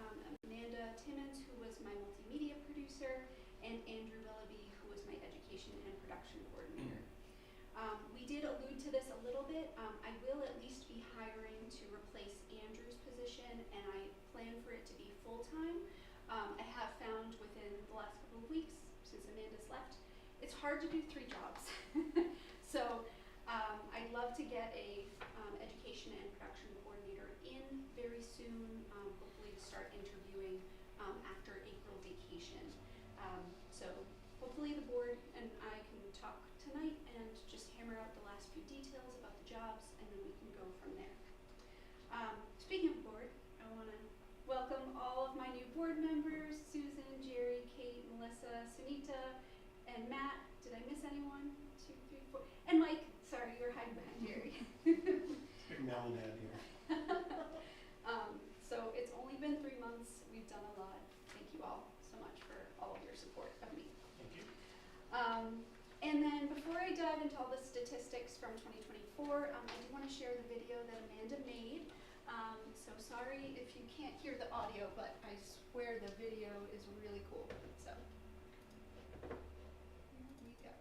B: Amanda Timmons, who was my multimedia producer, and Andrew Willoughby, who was my education and production coordinator. We did allude to this a little bit. I will at least be hiring to replace Andrew's position, and I plan for it to be full-time. I have found within the last couple of weeks, since Amanda's left, it's hard to do 3 jobs. So I'd love to get a education and production coordinator in very soon, hopefully to start interviewing after April vacation. So hopefully the board and I can talk tonight and just hammer out the last few details about the jobs, and then we can go from there. Speaking of board, I want to welcome all of my new board members, Susan, Jerry, Kate, Melissa, Sunita, and Matt. Did I miss anyone? 2, 3, 4. And Mike, sorry, you were hiding behind Jerry.
A: Big melon head here.
B: So it's only been 3 months. We've done a lot. Thank you all so much for all of your support of me.
A: Thank you.
B: And then before I dive into all the statistics from 2024, I do want to share the video that Amanda made. So sorry if you can't hear the audio, but I swear the video is really cool. So here we go.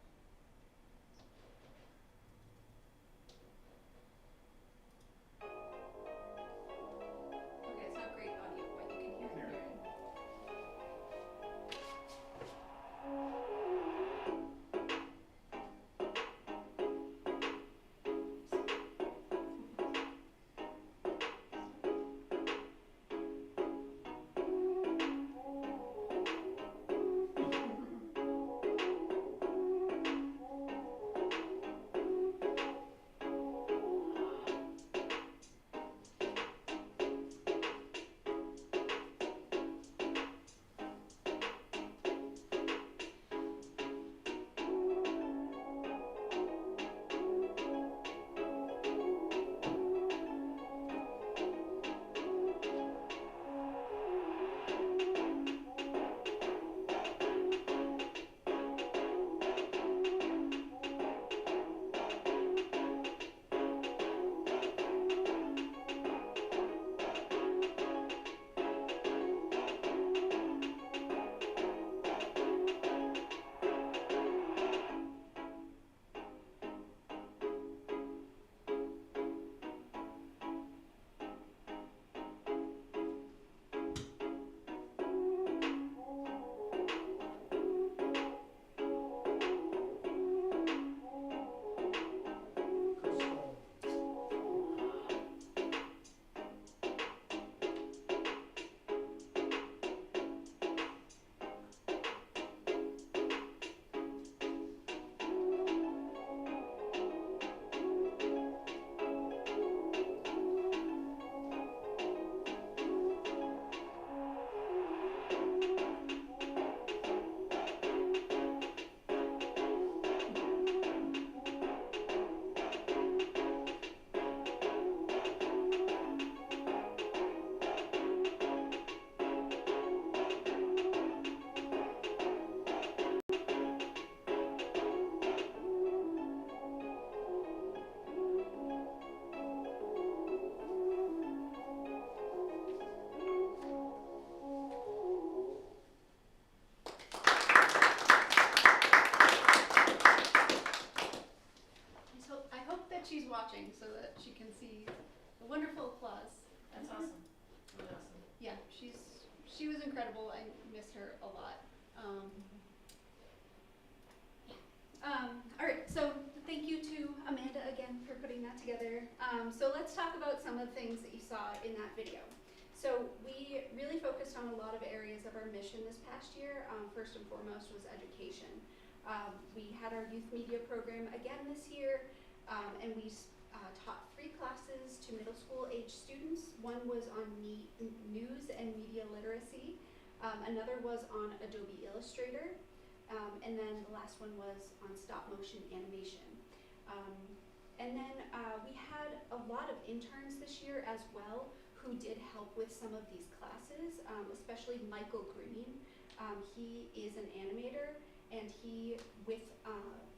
B: flashing so that she can see the wonderful applause.
K: That's awesome, really awesome.
B: Yeah, she was incredible. I miss her a lot. All right, so thank you to Amanda again for putting that together. So let's talk about some of the things that you saw in that video. So we really focused on a lot of areas of our mission this past year. First and foremost was education. We had our youth media program again this year, and we taught 3 classes to middle school age students. One was on news and media literacy. Another was on Adobe Illustrator. And then the last one was on stop motion animation. And then we had a lot of interns this year as well who did help with some of these classes, especially Michael Green. He is an animator, and he, with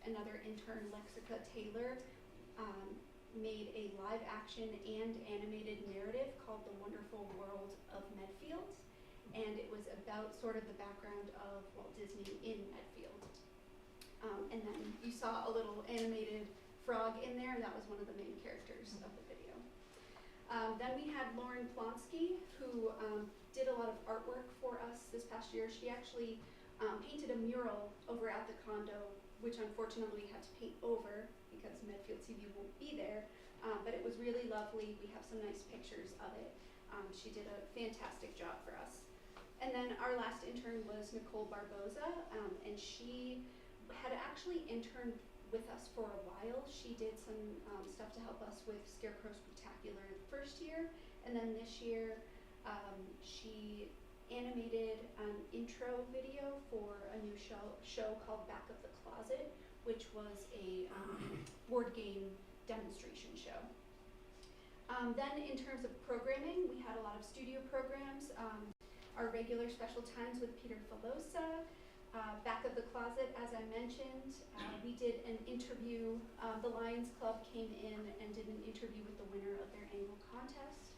B: another intern, Lexica Taylor, made a live action and animated narrative called The Wonderful World of Medfield. And it was about sort of the background of Walt Disney in Medfield. And then you saw a little animated frog in there, and that was one of the main characters of the video. Then we had Lauren Plonsky, who did a lot of artwork for us this past year. She actually painted a mural over at the condo, which unfortunately we had to paint over because Medfield TV won't be there. But it was really lovely. We have some nice pictures of it. She did a fantastic job for us. And then our last intern was Nicole Barboza, and she had actually interned with us for a while. She did some stuff to help us with Scarecrow Spectacular the first year, and then this year she animated an intro video for a new show called Back of the Closet, which was a board game demonstration show. Then in terms of programming, we had a lot of studio programs. Our regular special times with Peter Filosa, Back of the Closet, as I mentioned. We did an interview. The Lions Club came in and did an interview with the winner of their annual contest.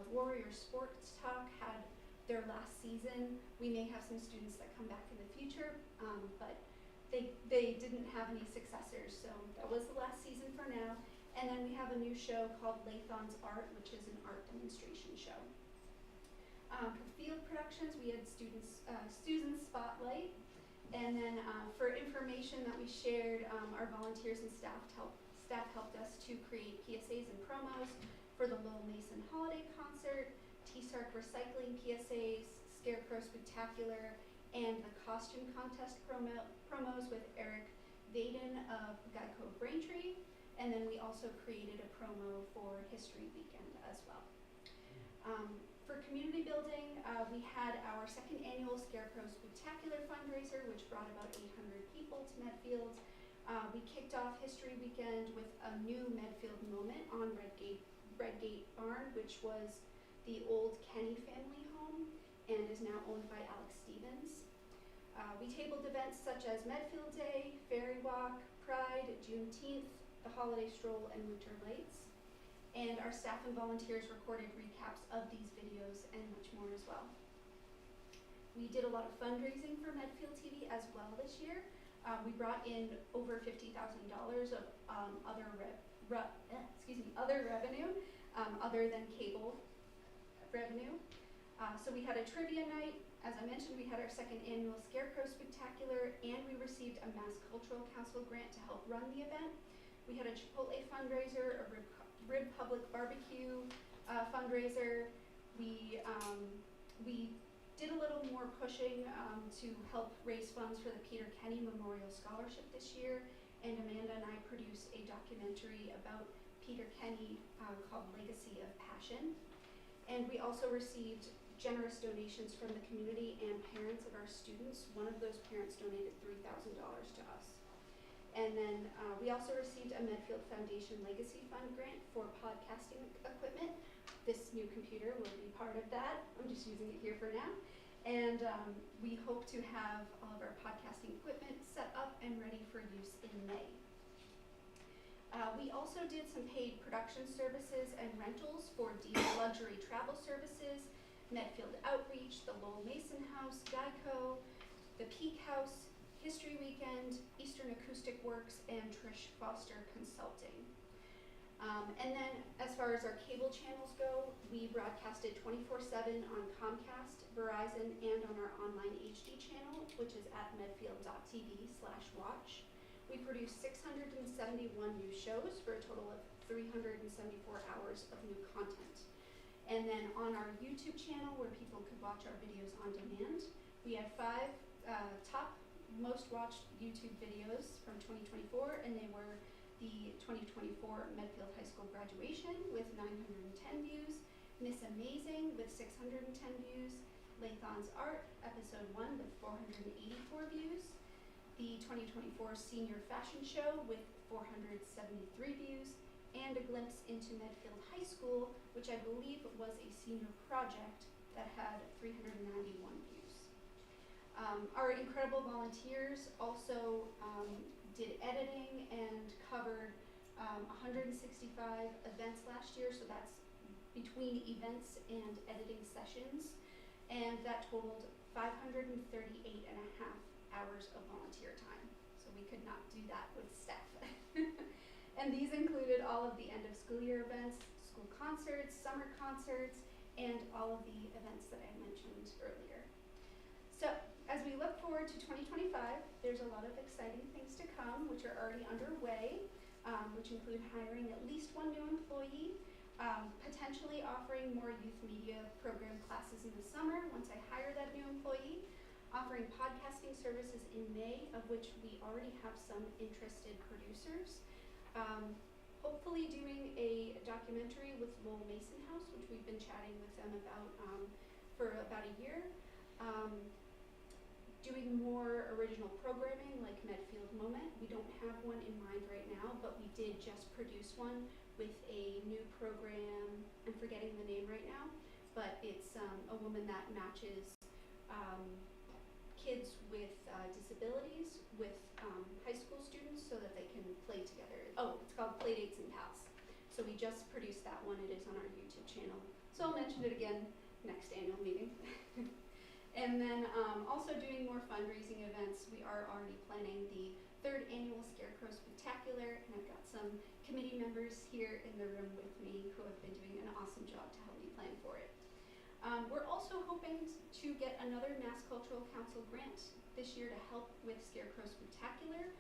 B: Warrior Sports Talk had their last season. We may have some students that come back in the future, but they didn't have any successors, so that was the last season for now. And then we have a new show called Lathon's Art, which is an art demonstration show. For field productions, we had Susan Spotlight, and then for information that we shared, our volunteers and staff helped us to create PSAs and promos for the Lowell Mason Holiday Concert, T-Sark Recycling PSAs, Scarecrow Spectacular, and the costume contest promos with Eric Vaden of Geico Braintree, and then we also created a promo for History Weekend as well. For community building, we had our second annual Scarecrow Spectacular fundraiser, which brought about 800 people to Medfield. We kicked off History Weekend with a new Medfield moment on Redgate Barn, which was the old Kenny family home and is now owned by Alex Stevens. We tabled events such as Medfield Day, Fairy Walk, Pride, Juneteenth, the Holiday Stroll, and Winter Lights. And our staff and volunteers recorded recaps of these videos and much more as well. We did a lot of fundraising for Medfield TV as well this year. We brought in over $50,000 of other revenue other than cable revenue. So we had a trivia night. As I mentioned, we had our second annual Scarecrow Spectacular, and we received a Mass Cultural Council grant to help run the event. We had a Chipotle fundraiser, a Rib Public Barbecue fundraiser. We did a little more pushing to help raise funds for the Peter Kenny Memorial Scholarship this year, and Amanda and I produced a documentary about Peter Kenny called Legacy of Passion. And we also received generous donations from the community and parents of our students. One of those parents donated $3,000 to us. And then we also received a Medfield Foundation Legacy Fund grant for podcasting equipment. This new computer will be part of that. I'm just using it here for now. And we hope to have all of our podcasting equipment set up and ready for use in May. We also did some paid production services and rentals for Dean Luxury Travel Services, Medfield Outreach, the Lowell Mason House, Geico, the Peak House, History Weekend, Eastern Acoustic Works, and Trish Foster Consulting. And then as far as our cable channels go, we broadcasted 24/7 on Comcast, Verizon, and on our online HD channel, which is at medfield.tv/watch. We produced 671 new shows for a total of 374 hours of new content. And then on our YouTube channel, where people could watch our videos on demand, we had 5 top most watched YouTube videos from 2024, and they were the 2024 Medfield High School graduation with 910 views, Miss Amazing with 610 views, Lathan's Art, episode 1 with 484 views, the 2024 Senior Fashion Show with 473 views, and a glimpse into Medfield High School, which I believe was a senior project that had 391 views. Our incredible volunteers also did editing and covered 165 events last year, so that's between events and editing sessions, and that totaled 538 and a half hours of volunteer time. So we could not do that with staff. And these included all of the end of school year events, school concerts, summer concerts, and all of the events that I mentioned earlier. So as we look forward to 2025, there's a lot of exciting things to come, which are already underway, which include hiring at least 1 new employee, potentially offering more youth media program classes in the summer once I hire that new employee, offering podcasting services in May, of which we already have some interested producers, hopefully doing a documentary with Lowell Mason House, which we've been chatting with them about for about a year, doing more original programming like Medfield Moment. We don't have one in mind right now, but we did just produce one with a new program. I'm forgetting the name right now, but it's a woman that matches kids with disabilities with high school students so that they can play together. Oh, it's called Playdates and Pals. So we just produced that one. It is on our YouTube channel. So I'll mention it again next annual meeting. And then also doing more fundraising events. We are already planning the 3rd annual Scarecrow Spectacular, and I've got some committee members here in the room with me who have been doing an awesome job to help me plan for it. We're also hoping to get another Mass Cultural Council grant this year to help with Scarecrow Spectacular.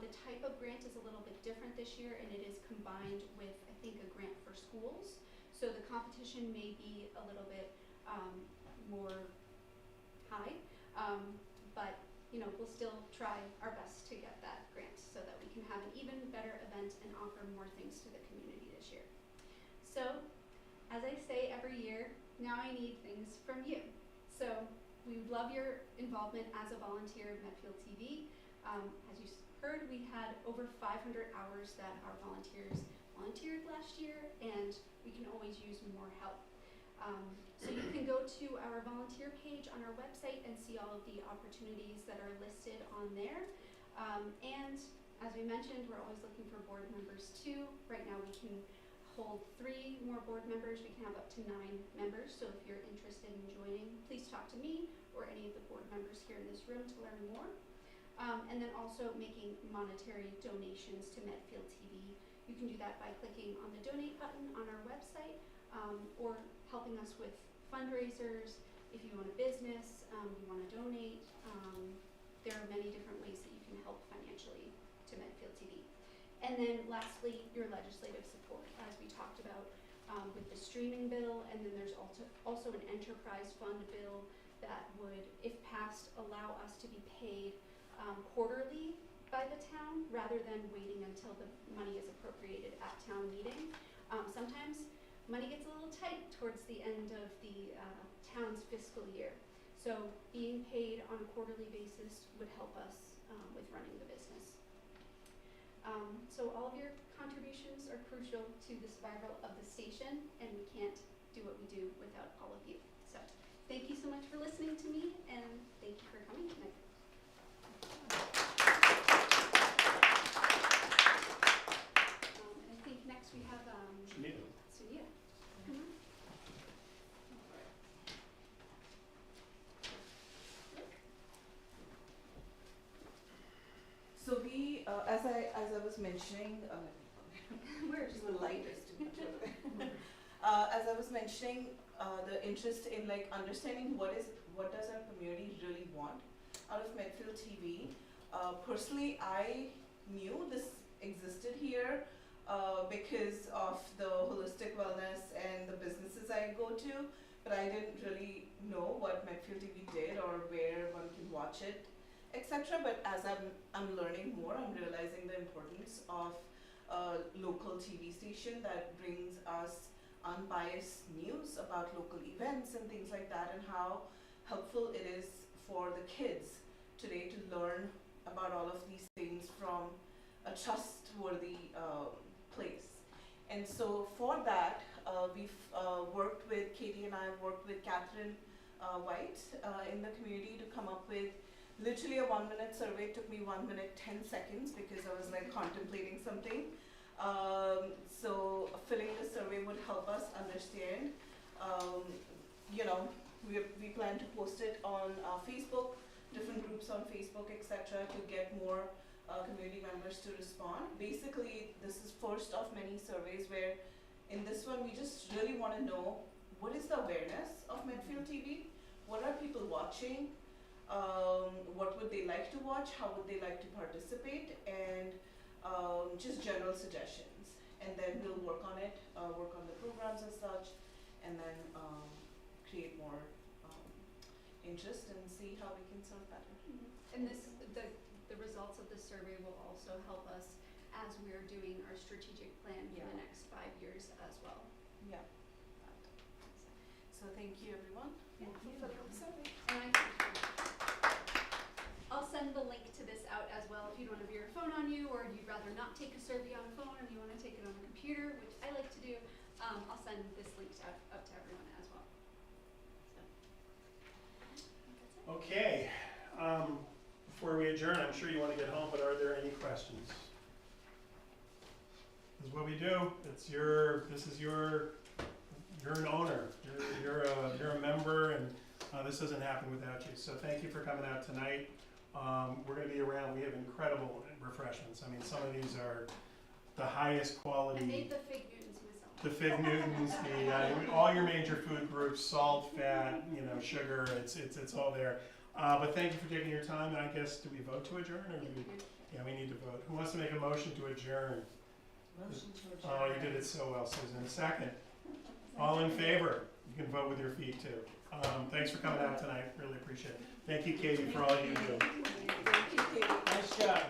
B: The type of grant is a little bit different this year, and it is combined with, I think, a grant for schools. So the competition may be a little bit more high, but you know, we'll still try our best to get that grant so that we can have an even better event and offer more things to the community this year. So, as I say every year, now I need things from you. So, we would love your involvement as a volunteer of Medfield TV. As you heard, we had over 500 hours that our volunteers volunteered last year, and we can always use more help. So you can go to our volunteer page on our website and see all of the opportunities that are listed on there. And as we mentioned, we're always looking for board members too. Right now we can hold 3 more board members. We can have up to 9 members. So if you're interested in joining, please talk to me or any of the board members here in this room to learn more. And then also making monetary donations to Medfield TV. You can do that by clicking on the donate button on our website, or helping us with fundraisers. If you own a business, you want to donate, there are many different ways that you can help financially to Medfield TV. And then lastly, your legislative support, as we talked about with the streaming bill, and then there's also an enterprise fund bill that would, if passed, allow us to be paid quarterly by the town rather than waiting until the money is appropriated at town meeting. Sometimes money gets a little tight towards the end of the town's fiscal year. So being paid on a quarterly basis would help us with running the business. So all of your contributions are crucial to the survival of the station, and we can't do what we do without all of you. So thank you so much for listening to me, and thank you for coming tonight. And I think next we have Sunita.
I: So we, as I was mentioning,
B: We're just
I: The light is too much over there. As I was mentioning, the interest in like understanding what does our community really want out of Medfield TV. Personally, I knew this existed here because of the holistic wellness and the businesses I go to, but I didn't really know what Medfield TV did or where one can watch it, etc. But as I'm learning more, I'm realizing the importance of a local TV station that brings us unbiased news about local events and things like that, and how helpful it is for the kids today to learn about all of these things from a trustworthy place. And so for that, we've worked with, Katie and I have worked with Catherine White in the community to come up with literally a 1-minute survey. It took me 1 minute 10 seconds because I was like contemplating something. So filling the survey would help us understand, you know, we plan to post it on Facebook, different groups on Facebook, etc., to get more community members to respond. Basically, this is first of many surveys where in this one we just really want to know what is the awareness of Medfield TV, what are people watching, what would they like to watch, how would they like to participate, and just general suggestions. And then we'll work on it, work on the programs and such, and then create more interest and see how we can serve better.
B: And the results of this survey will also help us as we're doing our strategic plan for the next 5 years as well.
I: Yeah. So thank you, everyone.
B: Thank
I: for
B: you.
I: filling out the survey.
B: And I'll send the link to this out as well if you don't have your phone on you, or you'd rather not take a survey on a phone and you want to take it on a computer, which I like to do. I'll send this link out to everyone as well. So, that's it.
A: Okay, before we adjourn, I'm sure you want to get home, but are there any questions? This is what we do. You're an owner. You're a member, and this doesn't happen without you. So thank you for coming out tonight. We're going to be around. We have incredible refreshments. I mean, some of these are the highest quality.
B: I made the Fig Newtons myself.
A: The Fig Newtons, all your major food groups, salt, fat, sugar, it's all there. But thank you for taking your time. And I guess, do we vote to adjourn? Or do we? Yeah, we need to vote. Who wants to make a motion to adjourn?
C: Motion to adjourn.
A: Oh, you did it so well, Susan. A second. All in favor? You can vote with your feet too. Thanks for coming out tonight. Really appreciate it. Thank you, Katie, for all you do.
I: Thank you, Katie.
F: Nice job.